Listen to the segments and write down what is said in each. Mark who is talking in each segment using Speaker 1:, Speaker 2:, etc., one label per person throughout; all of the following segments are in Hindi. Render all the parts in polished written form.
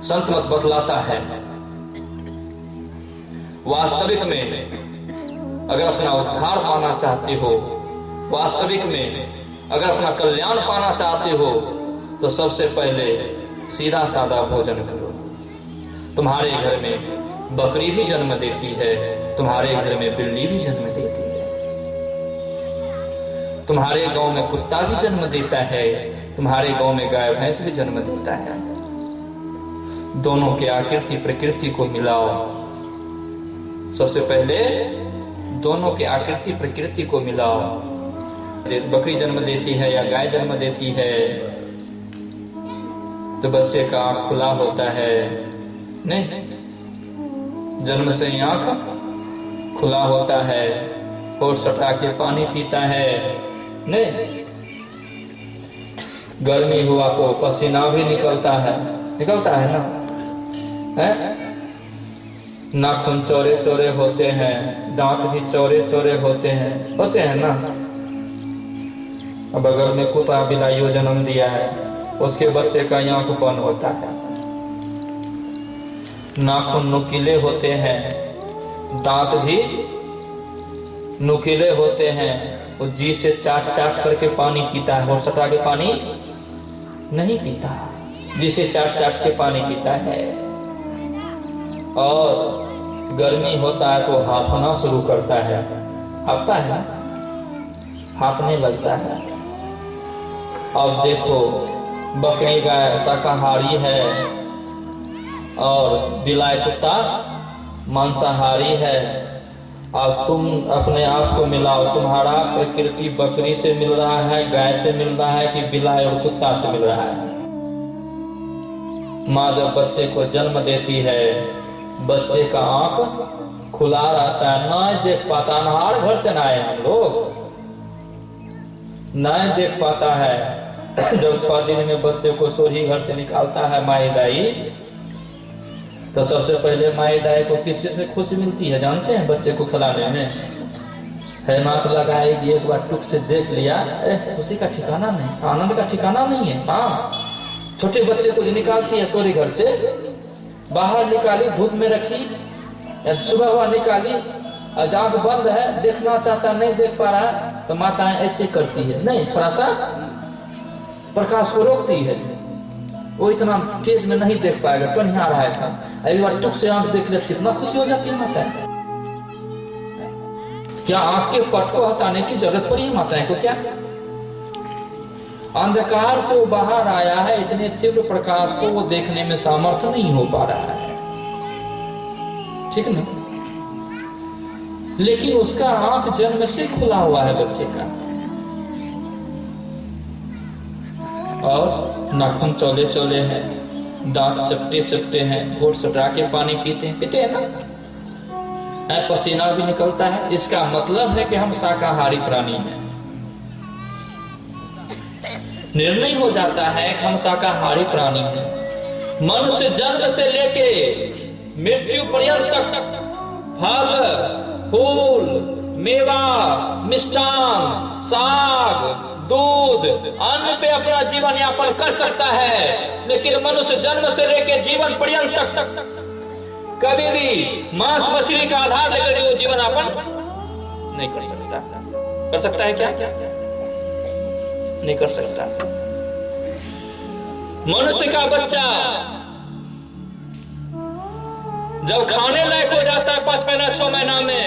Speaker 1: संत मत बतलाता है। वास्तविक में अगर अपना उद्धार पाना चाहते हो, वास्तविक में अगर अपना कल्याण पाना चाहते हो, तो सबसे पहले सीधा साधा भोजन करो। तुम्हारे घर में बकरी भी जन्म देती है, तुम्हारे घर में बिल्ली भी जन्म देती है, तुम्हारे गांव में कुत्ता भी जन्म देता है, तुम्हारे गांव में गाय भैंस भी जन्म देता है। दोनों के आकृति प्रकृति को मिलाओ। सबसे पहले दोनों के आकृति प्रकृति को मिलाओ। बकरी जन्म देती है या गाय जन्म देती है तो बच्चे का आंख खुला होता है? नहीं, जन्म से ही आंख खुला होता है। और सटा के पानी पीता है? नहीं। गर्मी हुआ तो पसीना भी निकलता है ना, है? नाखून चौड़े चौड़े होते हैं, दांत भी चौड़े चौड़े होते हैं ना। अब बगल में कुत्ता बिलाइयो जन्म दिया है, उसके बच्चे का आंख बंद होता है। नाखून नुकीले होते हैं, दांत भी नुकीले होते हैं। वो जी से चाट चाट करके पानी पीता है, और सटा के पानी नहीं पीता, जी से चाट चाट के पानी पीता है। और गर्मी होता है तो हांफना शुरू करता है, हांफता है, हांफने लगता है। अब देखो, बकरी गाय शाकाहारी है और बिलाई कुत्ता मांसाहारी है। अब तुम अपने आप को मिलाओ, तुम्हारा प्रकृति बकरी से मिल रहा है, गाय से मिल रहा है, कि बिलाई और कुत्ता से मिल रहा है? माँ जब बच्चे को जन्म देती है, बच्चे का आंख खुला रहता है, ना देख पाता। अनहार घर से ना आए हम लोग, नहीं देख पाता है। जब 6 दिन में बच्चे को सोही घर से निकालता है माई दाई, तो सबसे पहले माई दाई को किस चीज से खुशी मिलती है जानते हैं? बच्चे को खिलाने में है। नाक लगाएगी, एक बार टुक से देख लिया, खुशी का ठिकाना नहीं, आनंद का ठिकाना नहीं है। हाँ, छोटे बच्चे को जो निकालती है सोरी घर से, बाहर निकाली, धूप में रखी, सुबह हुआ निकाली, आंख बंद है, देखना चाहता नहीं देख पा रहा, तो माताएं ऐसे करती है, नहीं, थोड़ा सा प्रकाश को रोकती है। वो इतना तेज में नहीं देख पाएगा, क्यों नहीं आ रहा है इसका। एक बार टुक से आंख देख ले, कितना खुशी हो जाती है माताएं। क्या आंख के पट को हटाने की जरूरत पड़ी है माताएं को? क्या अंधकार से वो बाहर आया है, इतने तीव्र प्रकाश को वो देखने में सामर्थ्य नहीं हो पा रहा है, ठीक ना? लेकिन उसका आंख जन्म से खुला हुआ है बच्चे का, और नाखून चौले चौले हैं, दांत चपटे चपटे हैं, होठ सटा के पानी पीते हैं ना, पसीना भी निकलता है। इसका मतलब है कि हम शाकाहारी प्राणी हैं। निर्णय हो जाता है कि हम शाकाहारी प्राणी हैं। मनुष्य जन्म से लेके मृत्यु पर्यंत तक फल, फूल, मेवा, मिष्टान, साग, दूध, अन्न पे अपना जीवन यापन कर सकता है, लेकिन मनुष्य जन्म से लेके जीवन पर्यंत तक कभी भी मांस मछली का आधार लेकर वो जीवन यापन नहीं कर सकता। कर सकता है क्या? नहीं कर सकता। मनुष्य का बच्चा जब खाने लायक हो जाता है 5 महीना 6 महीना में,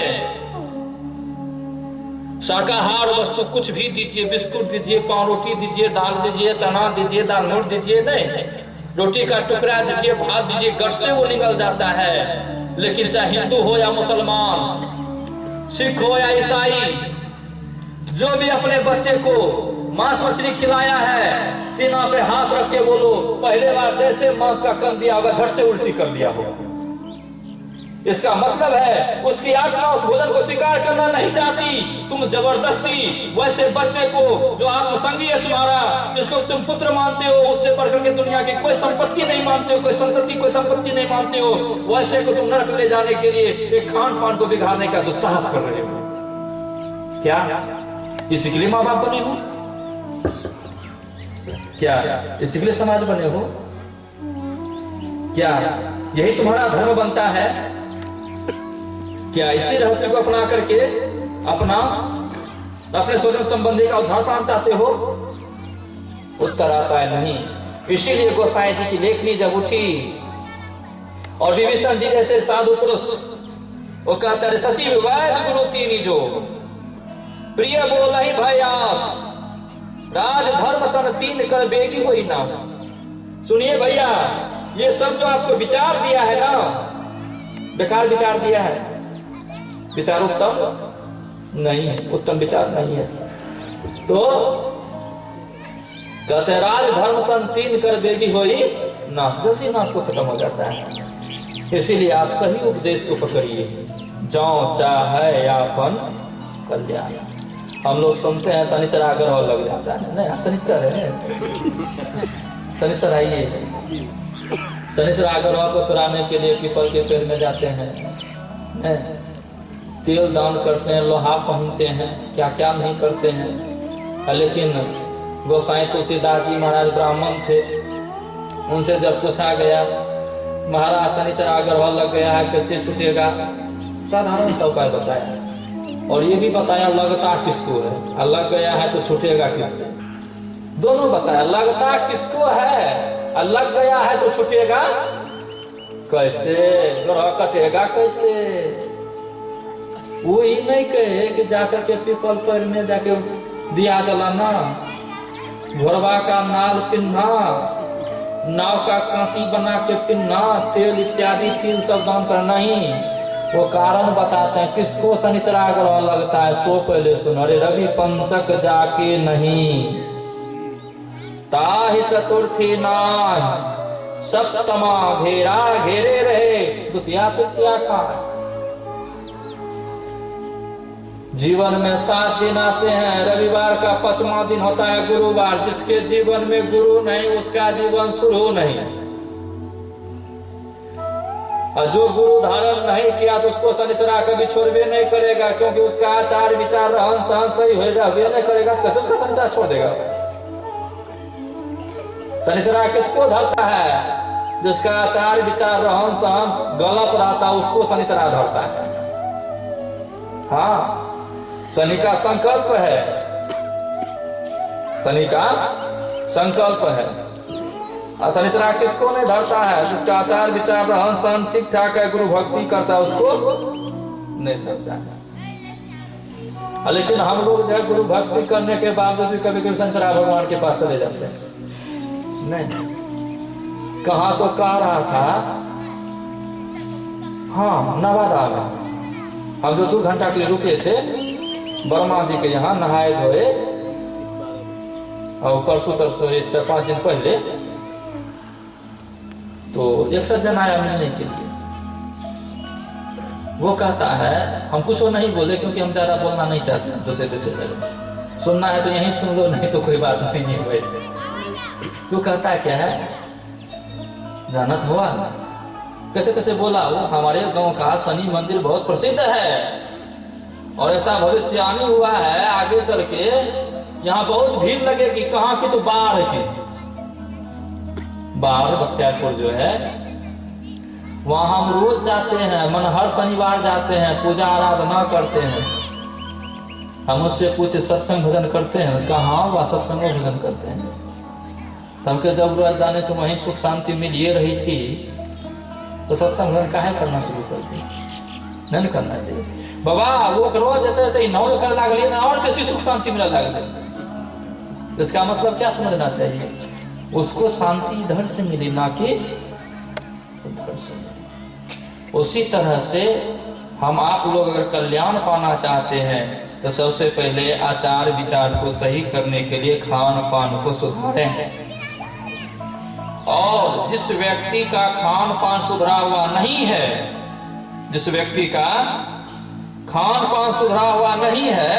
Speaker 1: शाकाहार वस्तु कुछ भी दीजिए, बिस्कुट दीजिए, पाव रोटी दीजिए, दाल दीजिए, चना दीजिए, दाल मोट दीजिए, नहीं, रोटी का टुकड़ा दीजिए, भात दीजिए, गट से वो निकल जाता है। लेकिन चाहे हिंदू हो या मुसलमान, सिख हो या ईसाई, जो भी अपने बच्चे को मांस मछली खिलाया है, सीना पे हाथ रख के बोलो, पहले बार जैसे मांस का कम दिया होगा, झट से उल्टी कर दिया होगा। इसका मतलब है उसकी आत्मा उस भोजन को स्वीकार करना नहीं चाहती। तुम जबरदस्ती वैसे बच्चे को जो आत्मसंगी है तुम्हारा, जिसको तुम पुत्र मानते हो, उससे बढ़कर के दुनिया की कोई संपत्ति नहीं मानते हो, कोई संपत्ति कोई संपत्ति नहीं मानते हो, वैसे को तुम नरक ले जाने के लिए एक खान पान को बिगाड़ने का दुस्साहस कर रहे हो। क्या इसी के लिए माँ बाप बने हो? क्या इसी के लिए समाज बने हो? क्या यही तुम्हारा धर्म बनता है? क्या इसी रहस्य को अपना करके अपने स्वजन संबंधी का उद्धार पाना चाहते हो? उत्तर आता है नहीं। इसीलिए गोसाई जी की लेखनी जब उठी और विभीषण जी जैसे साधु पुरुष वो कहता है सचिव वैद गुरु तीनी जो प्रिय बोला ही भयास राज धर्म तन तीन कर बेगी हुई नाश। सुनिए भैया, ये सब जो आपको विचार दिया है ना, बेकार विचार दिया है। विचार उत्तम नहीं है, उत्तम विचार नहीं है। तो कहते हैं राज धर्म तन तीन कर बेगी हुई नाश, जल्दी नाश को खत्म हो जाता है। इसीलिए आप सही उपदेश को पकड़िए, जाओ चाहे यापन कल्याण। हम लोग सुनते हैं शनिचर आकर और लग जाता है, नहीं शनिचर है, शनिचर आइए, शनिचर आकर को चुराने के लिए पीपल के पेड़ में जाते हैं, तेल दान करते हैं, लोहा पहनते हैं, क्या क्या नहीं करते हैं। लेकिन गोसाई तुलसीदास जी महाराज ब्राह्मण थे, उनसे जब पूछा गया महाराज शनिचर आगर लग गया है कैसे छूटेगा, साधारण सा उपाय बताया और ये भी बताया लगता किसको है, लग गया है तो छूटेगा किससे, दोनों बताया। लगता किसको है, लग गया है तो छूटेगा कैसे, ग्रह कटेगा कैसे। वो ही नहीं कहे कि जाकर के पीपल पेड़ में जाके दिया जलाना, घोड़वा का नाल पिन्ना, नाव का कांटी बना के पिन्ना, तेल इत्यादि तिल सब दान करना ही। वो कारण बताते हैं किसको शनिचरा ग्रह लगता है, सो पहले सुन। अरे रवि पंचक जाके नहीं, ताहि चतुर्थी नाहि, सप्तमा घेरा घेरे रहे, द्वितीया तृतीया खाए। जीवन में 7 दिन आते हैं, रविवार का 5वां दिन होता है गुरुवार। जिसके जीवन में गुरु नहीं उसका जीवन शुरू नहीं, और जो गुरु धारण नहीं किया तो उसको शनिचरा कभी छोड़वे नहीं करेगा, क्योंकि उसका आचार विचार रहन सहन सही रहवे नहीं करेगा, कैसे उसका शनिचरा छोड़ देगा। शनिचरा किसको धरता है, जिसका आचार विचार रहन सहन गलत रहता है उसको शनिचरा धरता है। हाँ, शनि का संकल्प है, शनि का संकल्प है। और शनिचरा किसको नहीं धरता है, जिसका आचार विचार रहन सहन ठीक ठाक है, गुरु भक्ति करता है उसको नहीं धरता है। लेकिन हम लोग जो है गुरु भक्ति करने के बावजूद भी कभी कभी शनिचरा भगवान के पास चले जाते हैं। नहीं, कहाँ तो कह रहा था, हाँ नवादा में हम जो 2 घंटा के लिए रुके थे वर्मा जी के यहाँ, नहाए धोए, और परसों तरसों 4-5 दिन पहले तो एक सज्जन आया मिलने के लिए। वो कहता है, हम कुछ वो नहीं बोले क्योंकि हम ज्यादा बोलना नहीं चाहते हैं, दूसरे सुनना है तो यहीं सुन लो, नहीं तो कोई बात नहीं है भाई। तो कहता है क्या है, जानत हुआ कैसे कैसे बोला वो, हमारे गांव का शनि मंदिर बहुत प्रसिद्ध है और ऐसा भविष्यवाणी हुआ है आगे चल के यहाँ बहुत भीड़ लगेगी। कहाँ की, तो बाढ़ की, बाढ़ बख्तियारपुर जो है वहां हम रोज जाते हैं, मन हर शनिवार जाते हैं, पूजा आराधना करते हैं। हम उससे पूछे सत्संग भजन करते हैं, कहाँ वह सत्संग भजन करते हैं। हमके जब रोज जाने से वहीं सुख शांति मिल ये रही थी, तो सत्संग भजन काहे करना शुरू कर दी, नहीं करना चाहिए बाबा। वो रोज जाते नौ कर लागल ना, और बेसी सुख शांति मिला लागल। इसका मतलब क्या समझना चाहिए, उसको शांति इधर से मिली ना कि उधर से। उसी तरह से हम आप लोग अगर कल्याण पाना चाहते हैं तो सबसे पहले आचार विचार को सही करने के लिए खान पान को सुधारें। और जिस व्यक्ति का खान पान सुधरा हुआ नहीं है, जिस व्यक्ति का खान पान सुधरा हुआ नहीं है,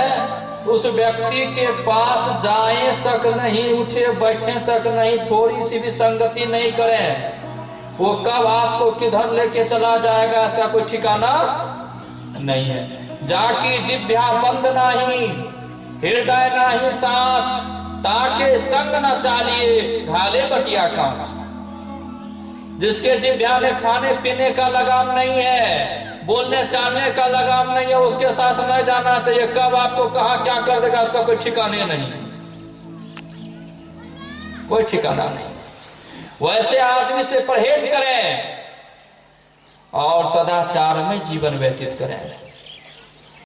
Speaker 1: उस व्यक्ति के पास जाए तक नहीं, उठे बैठे तक नहीं, थोड़ी सी भी संगति नहीं करें। वो कब आपको किधर लेके चला जाएगा इसका कोई ठिकाना नहीं है। जाकी जिभ्या बंद नहीं, हृदय नहीं साँच, ताके संग न चालिए ढाले बटिया कांच। जिसके जिह्वा में खाने पीने का लगाम नहीं है, बोलने चालने का लगाम नहीं है, उसके साथ न जाना चाहिए। कब आपको कहाँ क्या कर देगा उसका कोई ठिकाने नहीं, कोई ठिकाना नहीं। वैसे आदमी से परहेज करें और सदाचार में जीवन व्यतीत करें।